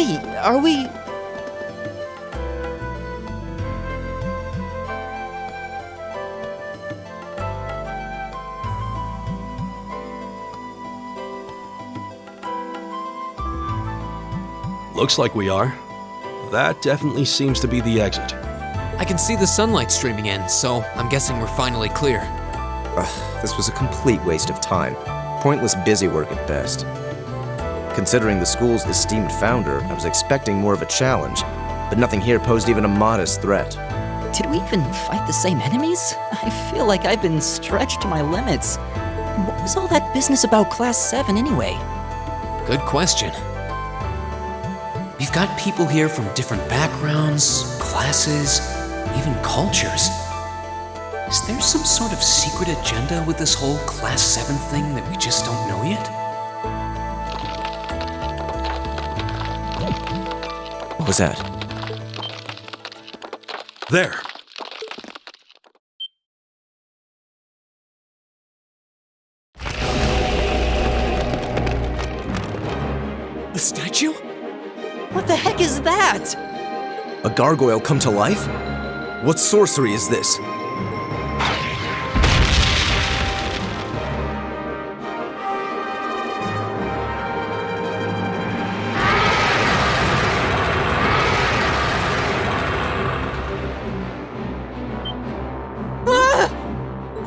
Hey, are we... Looks like we are. That definitely seems to be the exit. I can see the sunlight streaming in, so I'm guessing we're finally clear. This was a complete waste of time. Pointless busy work at best. Considering the school's esteemed founder, I was expecting more of a challenge, but nothing here posed even a modest threat. Did we even fight the same enemies? I feel like I've been stretched to my limits. And what was all that business about Class 7 anyway? Good question. We've got people here from different backgrounds, classes, even cultures. Is there some sort of secret agenda with this whole Class 7 thing that we just don't know yet? What was that? There. The statue? What the heck is that? A gargoyle come to life? What sorcery is this?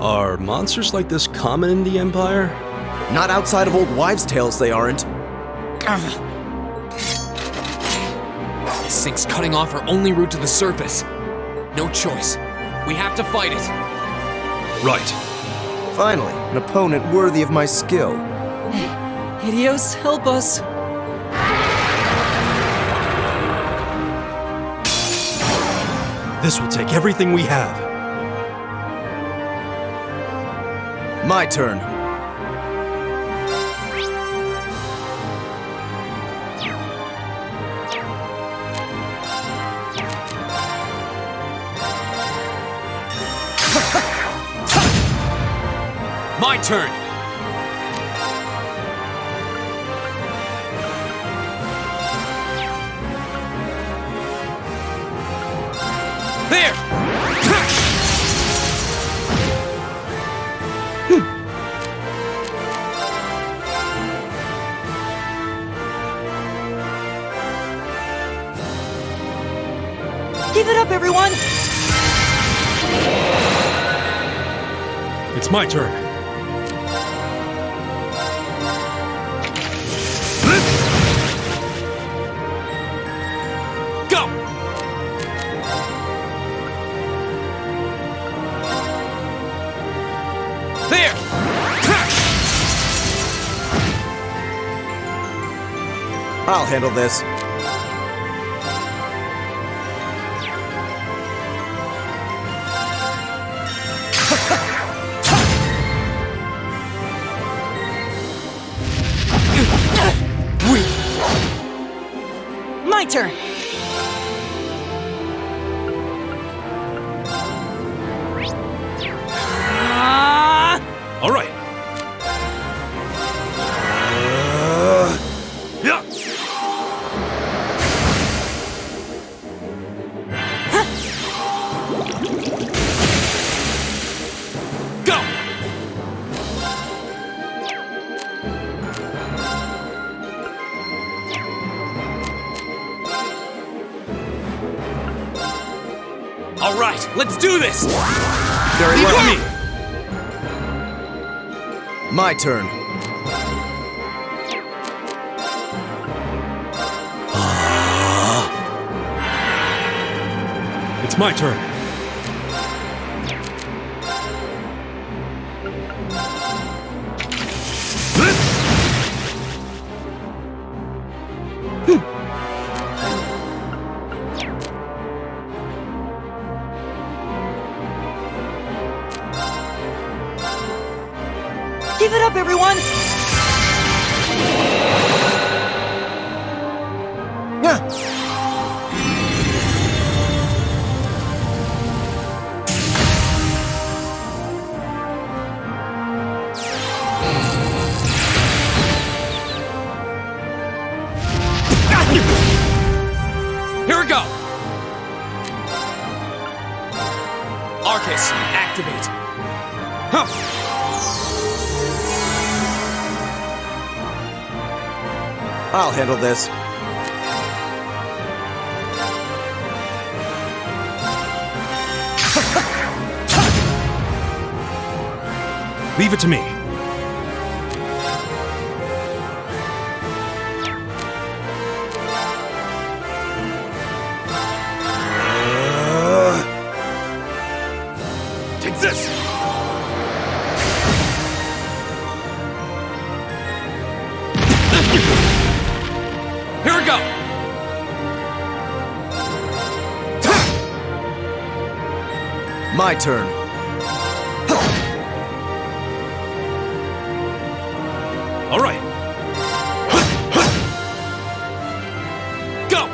Are monsters like this common in the Empire? Not outside of old wives' tales, they aren't. This thing's cutting off our only route to the surface. No choice. We have to fight it. Right. Finally, an opponent worthy of my skill. Hideos, help us. This will take everything we have. My turn. My turn! There! Give it up, everyone! It's my turn. Go! There! I'll handle this. My turn! All right. Yeah. Go! All right, let's do this! Very Leave well. it with me! My turn. It's my turn. Give it up, everyone! activate! Huh. I'll handle this. Leave it to me. Take this! Here we go! My turn. All right. Go!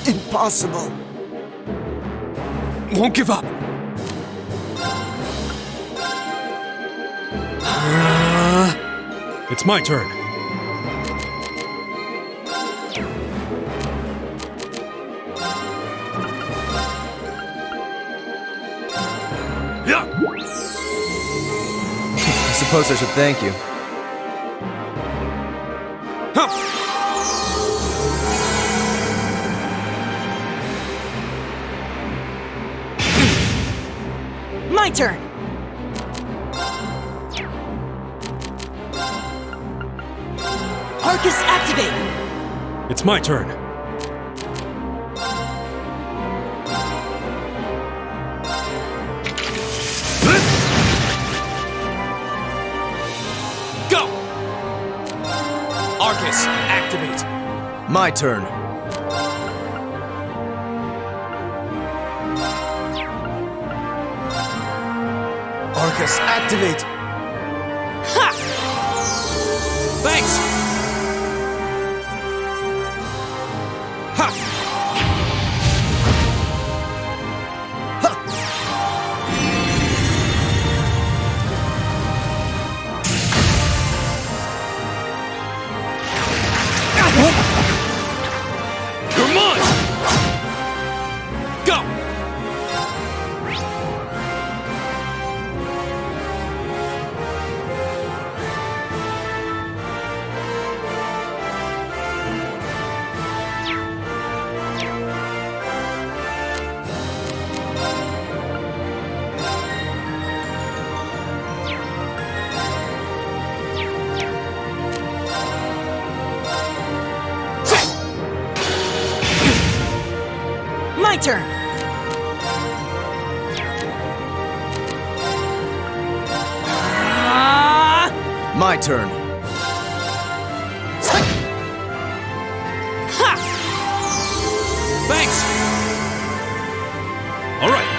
Impossible. Won't give up. It's my turn. Yeah. I suppose I should thank you. Huh. My turn! Arcus activate! It's my turn. Go! Arcus, activate! My turn. Arcus, activate! Ha! Thanks! Ha! You're mine! Go! My turn! My turn. Ha! Thanks! All right.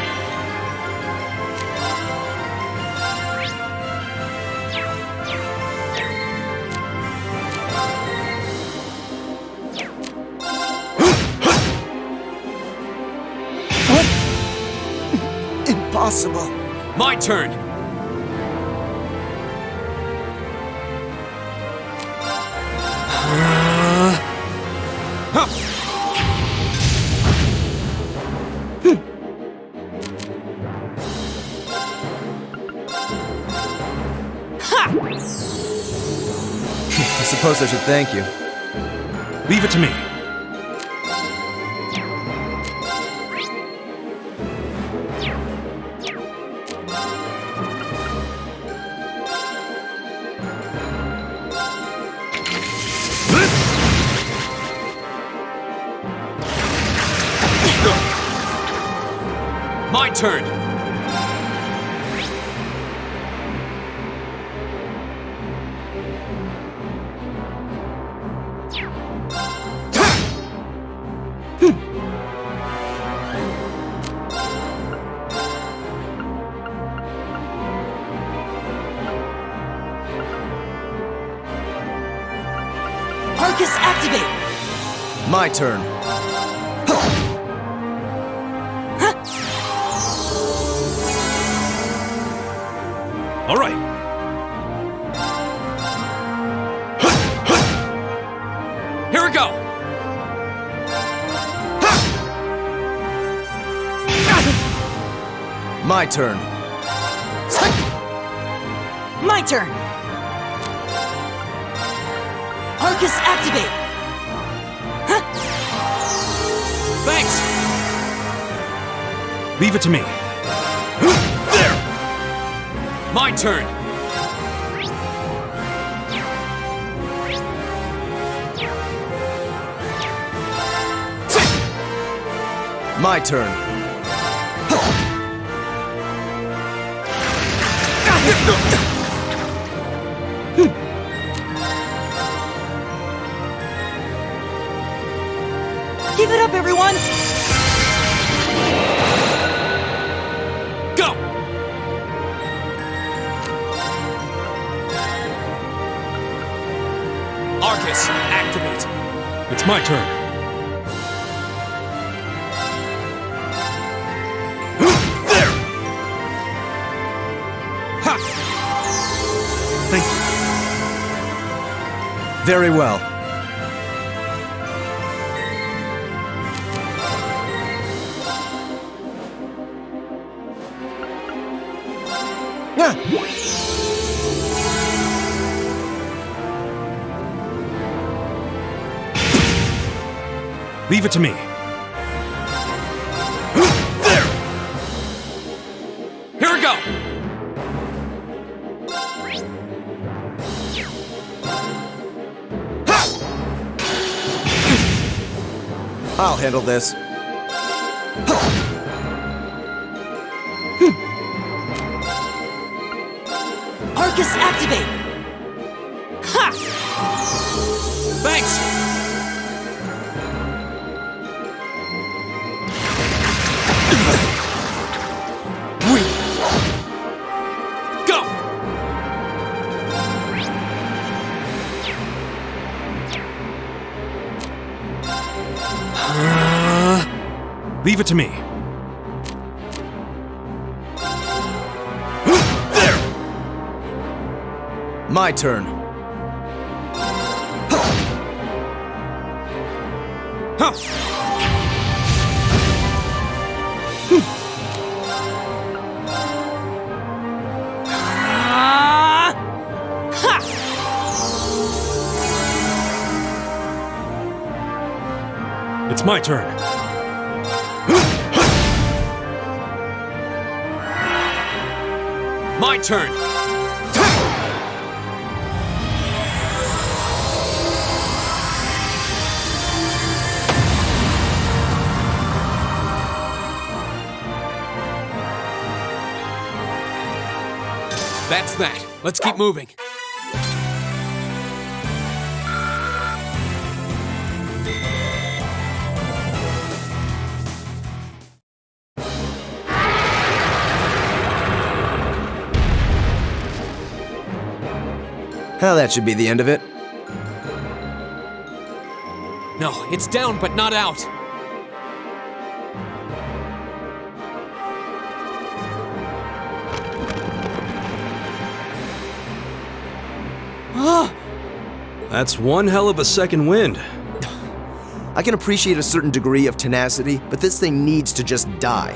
Impossible. My turn. Huh. I suppose I should thank you. Leave it to me. My turn. My turn. All right. Here we go! My turn. My turn! Arcus activate! Thanks! Leave it to me. There! My turn! My turn. Give it up, everyone! Go! Arcus, activate! It's my turn. There! Ha! Thank you. Very well. Leave it to me. There! Here we go! Ha! I'll handle this. Arcus activate! Ha! Thanks! Go! Leave it to me. There! My turn. Huh! It's my turn. My turn! That's that. Let's keep moving. Well, that should be the end of it. No, it's down but not out. That's one hell of a second wind. I can appreciate a certain degree of tenacity, but this thing needs to just die.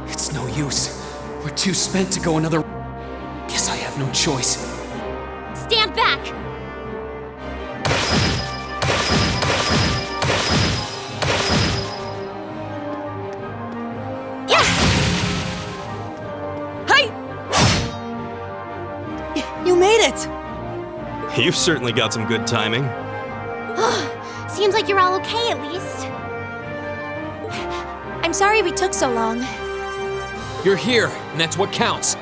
It's no use. We're too spent to go another. Guess I have no choice. Stand back! Yeah! Hey! You made it! You've certainly got some good timing. Seems like you're all okay at least. I'm sorry we took so long. You're here, and that's what counts.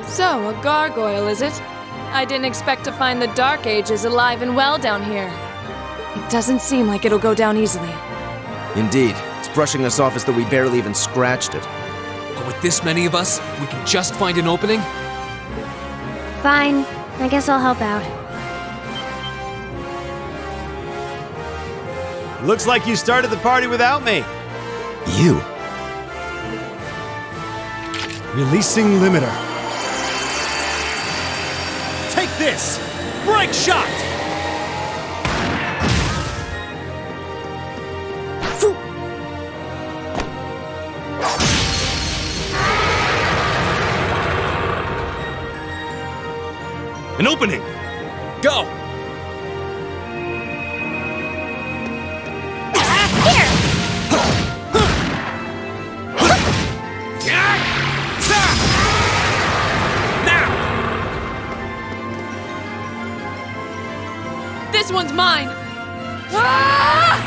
So, a gargoyle, is it? I didn't expect to find the Dark Ages alive and well down here. It doesn't seem like it'll go down easily. Indeed, it's brushing us off as though we barely even scratched it. But with this many of us, we can just find an opening. Fine. I guess I'll help out. Looks like you started the party without me. You? Releasing limiter. Take this! Break shot! An opening! Go! This one's mine! Ah!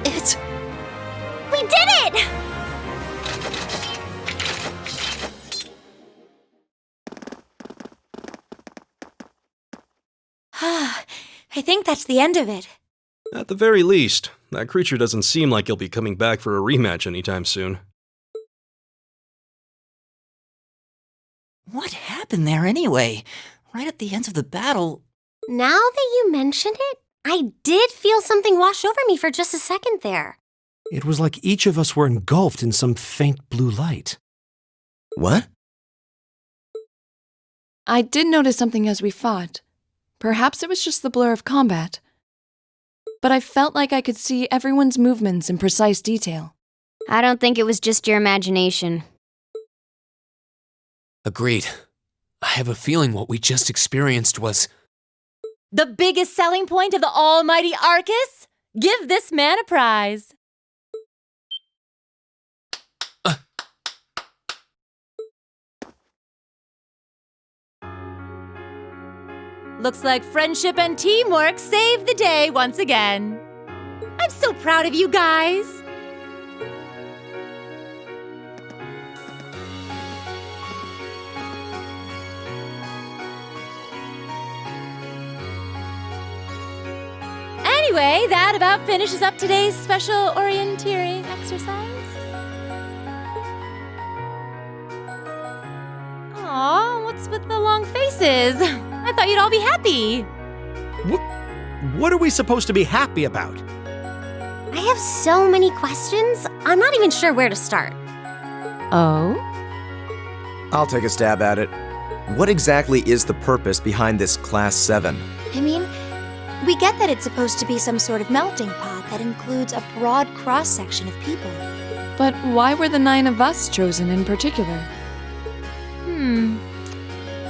It's... We did it! I think that's the end of it. At the very least, that creature doesn't seem like he'll be coming back for a rematch anytime soon. What happened there anyway? Right at the end of the battle... Now that you mention it, I did feel something wash over me for just a second there. It was like each of us were engulfed in some faint blue light. What? I did notice something as we fought. Perhaps it was just the blur of combat. But I felt like I could see everyone's movements in precise detail. I don't think it was just your imagination. Agreed. I have a feeling what we just experienced was... The biggest selling point of the almighty Arcus? Give this man a prize. Looks like friendship and teamwork saved the day once again. I'm so proud of you guys. Anyway, that about finishes up today's special orienteering exercise. Aw, what's with the long faces? I thought you'd all be happy. What are we supposed to be happy about? I have so many questions, I'm not even sure where to start. Oh? I'll take a stab at it. What exactly is the purpose behind this Class 7? I mean, we get that it's supposed to be some sort of melting pot that includes a broad cross-section of people. But why were the 9 of us chosen in particular?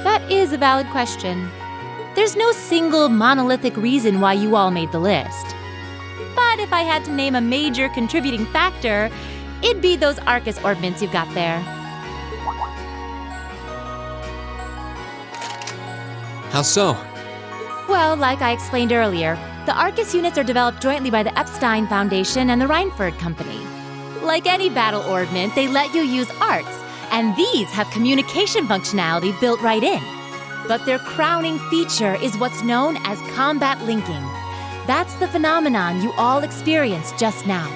That is a valid question. There's no single monolithic reason why you all made the list. But if I had to name a major contributing factor, it'd be those Arcus orbments you've got there. How so? Well, like I explained earlier, the Arcus units are developed jointly by the Epstein Foundation and the Reinford Company. Like any battle orbment, they let you use arts, and these have communication functionality built right in. But their crowning feature is what's known as combat linking. That's the phenomenon you all experienced just now.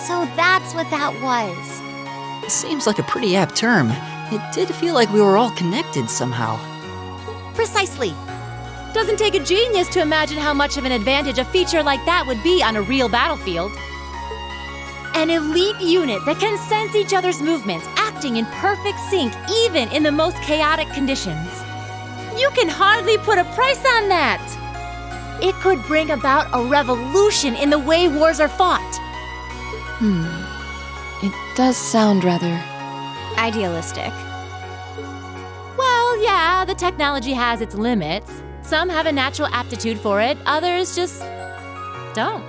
So that's what that was. Seems like a pretty apt term. It did feel like we were all connected somehow. Precisely. Doesn't take a genius to imagine how much of an advantage a feature like that would be on a real battlefield. An elite unit that can sense each other's movements, acting in perfect sync even in the most chaotic conditions. You can hardly put a price on that. It could bring about a revolution in the way wars are fought. It does sound rather... Idealistic. Well, yeah, the technology has its limits. Some have a natural aptitude for it, others just don't.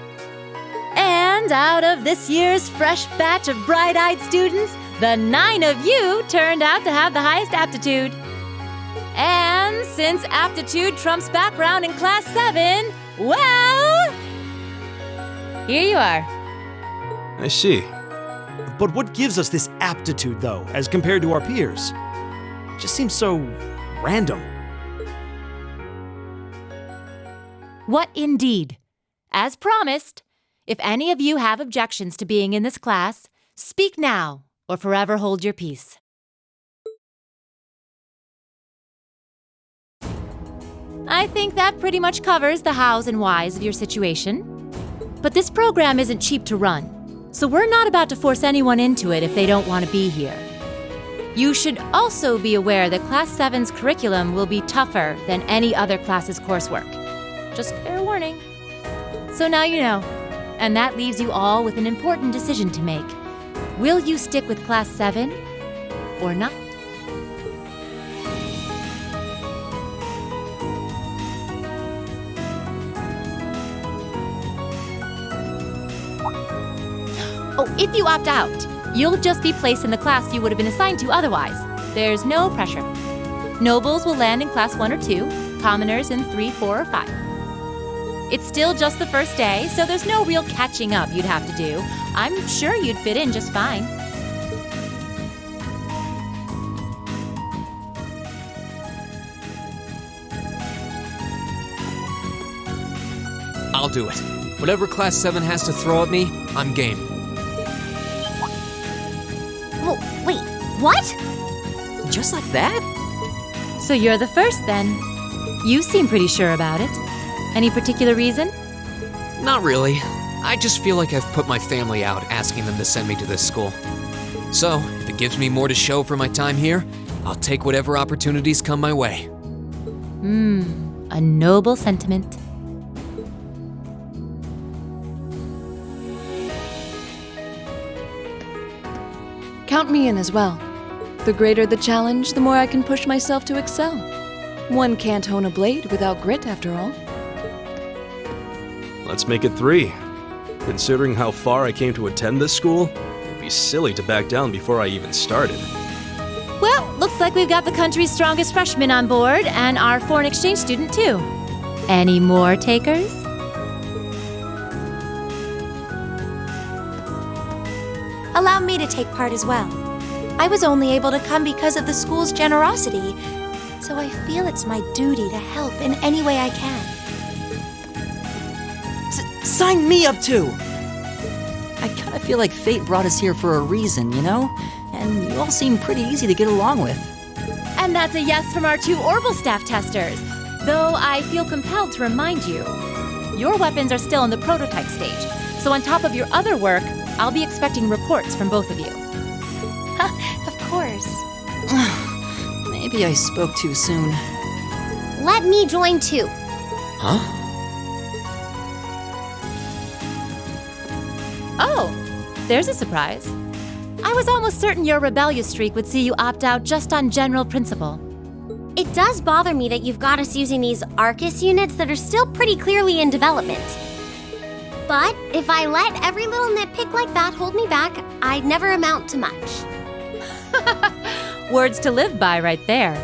And out of this year's fresh batch of bright-eyed students, the 9 of you turned out to have the highest aptitude. And since aptitude trumps background in Class 7, well, here you are. I see. But what gives us this aptitude, though, as compared to our peers? It just seems so random. What indeed? As promised, If any of you have objections to being in this class, speak now or forever hold your peace. I think that pretty much covers the hows and whys of your situation. But this program isn't cheap to run, so we're not about to force anyone into it if they don't want to be here. You should also be aware that Class 7's curriculum will be tougher than any other class's coursework. Just fair warning. So now you know, and that leaves you all with an important decision to make. Will you stick with Class 7 or not? Oh, if you opt out, you'll just be placed in the class you would have been assigned to otherwise. There's no pressure. Nobles will land in Class 1 or 2, commoners in 3, 4, or 5. It's still just the first day, so there's no real catching up you'd have to do. I'm sure you'd fit in just fine. I'll do it. Whatever Class 7 has to throw at me, I'm game. Oh, wait, what? Just like that? So you're the first then. You seem pretty sure about it. Any particular reason? Not really. I just feel like I've put my family out asking them to send me to this school. So, if it gives me more to show for my time here, I'll take whatever opportunities come my way. A noble sentiment. Count me in as well. The greater the challenge, the more I can push myself to excel. One can't hone a blade without grit, after all. Let's make it 3. Considering how far I came to attend this school, it'd be silly to back down before I even started. Well, looks like we've got the country's strongest freshman on board and our foreign exchange student too. Any more takers? Allow me to take part as well. I was only able to come because of the school's generosity, so I feel it's my duty to help in any way I can. Sign me up too! I kinda feel like fate brought us here for a reason, you know? And you all seem pretty easy to get along with. And that's a yes from our 2 Orbital staff testers. Though I feel compelled to remind you, your weapons are still in the prototype stage. So on top of your other work, I'll be expecting reports from both of you. Of course. Maybe I spoke too soon. Let me join too. Huh? Oh, there's a surprise. I was almost certain your rebellious streak would see you opt out just on general principle. It does bother me that you've got us using these Arcus units that are still pretty clearly in development. But if I let every little nitpick like that hold me back, I'd never amount to much. Words to live by right there.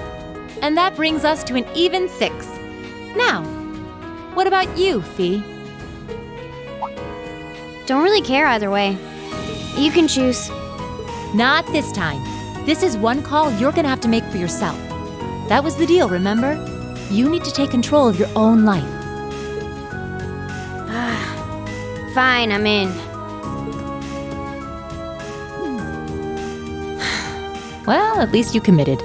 And that brings us to an even 6. Now, what about you, Fee? Don't really care either way. You can choose. Not this time. This is one call you're gonna have to make for yourself. That was the deal, remember? You need to take control of your own life. Fine, I'm in. Well, at least you committed.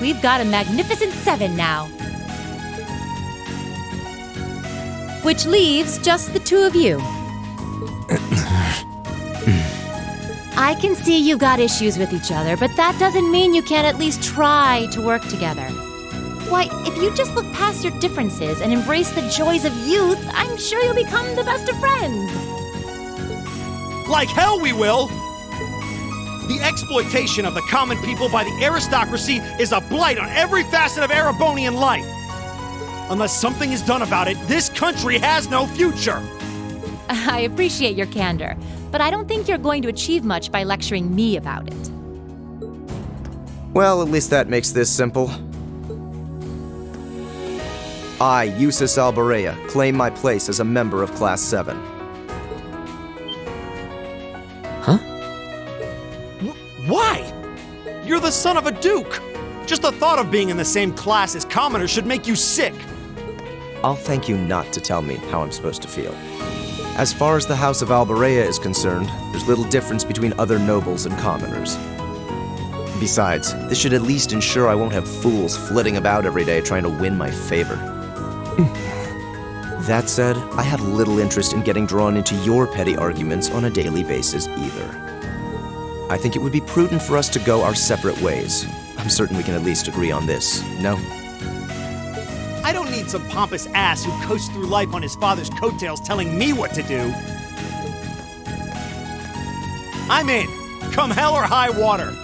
We've got a magnificent 7 now. Which leaves just the 2 of you. I can see you've got issues with each other, but that doesn't mean you can't at least try to work together. Why, if you just look past your differences and embrace the joys of youth, I'm sure you'll become the best of friends. Like hell we will! The exploitation of the common people by the aristocracy is a blight on every facet of Erebonian life. Unless something is done about it, this country has no future. I appreciate your candor, but I don't think you're going to achieve much by lecturing me about it. Well, at least that makes this simple. I, Eustace Alberea, claim my place as a member of Class 7. Huh? Why? You're the son of a duke. Just the thought of being in the same class as commoners should make you sick. I'll thank you not to tell me how I'm supposed to feel. As far as the House of Albarea is concerned, there's little difference between other nobles and commoners. Besides, this should at least ensure I won't have fools flitting about every day trying to win my favor. That said, I have little interest in getting drawn into your petty arguments on a daily basis either. I think it would be prudent for us to go our separate ways. I'm certain we can at least agree on this, no? I don't need some pompous ass who coasts through life on his father's coattails telling me what to do. I'm in, come hell or high water.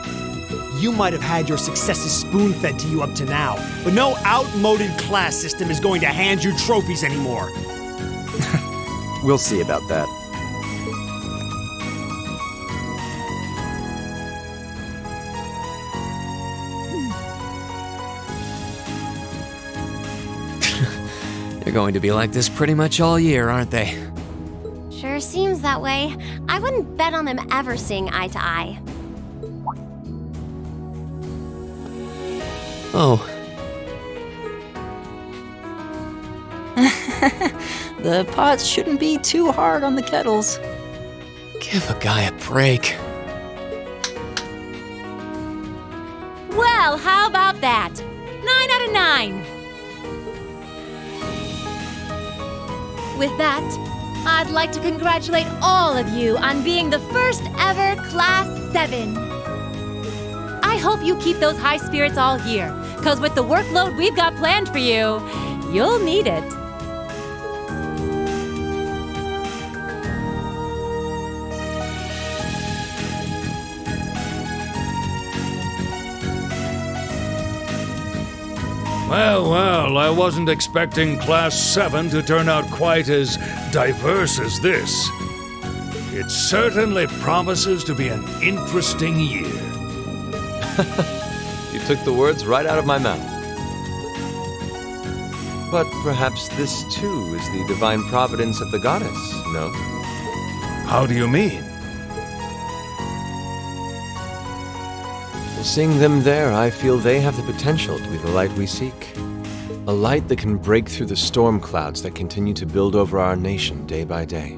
You might have had your successes spoon-fed to you up to now, but no outmoded class system is going to hand you trophies anymore. We'll see about that. They're going to be like this pretty much all year, aren't they? Sure seems that way. I wouldn't bet on them ever seeing eye to eye. Oh. The pots shouldn't be too hard on the kettles. Give a guy a break. Well, how about that? 9 out of 9. With that, I'd like to congratulate all of you on being the first ever Class 7. I hope you keep those high spirits all year, because with the workload we've got planned for you, you'll need it. Well, I wasn't expecting Class 7 to turn out quite as diverse as this. It certainly promises to be an interesting year. You took the words right out of my mouth. But perhaps this too is the divine providence of the goddess, no? How do you mean? Seeing them there, I feel they have the potential to be the light we seek. A light that can break through the storm clouds that continue to build over our nation day by day.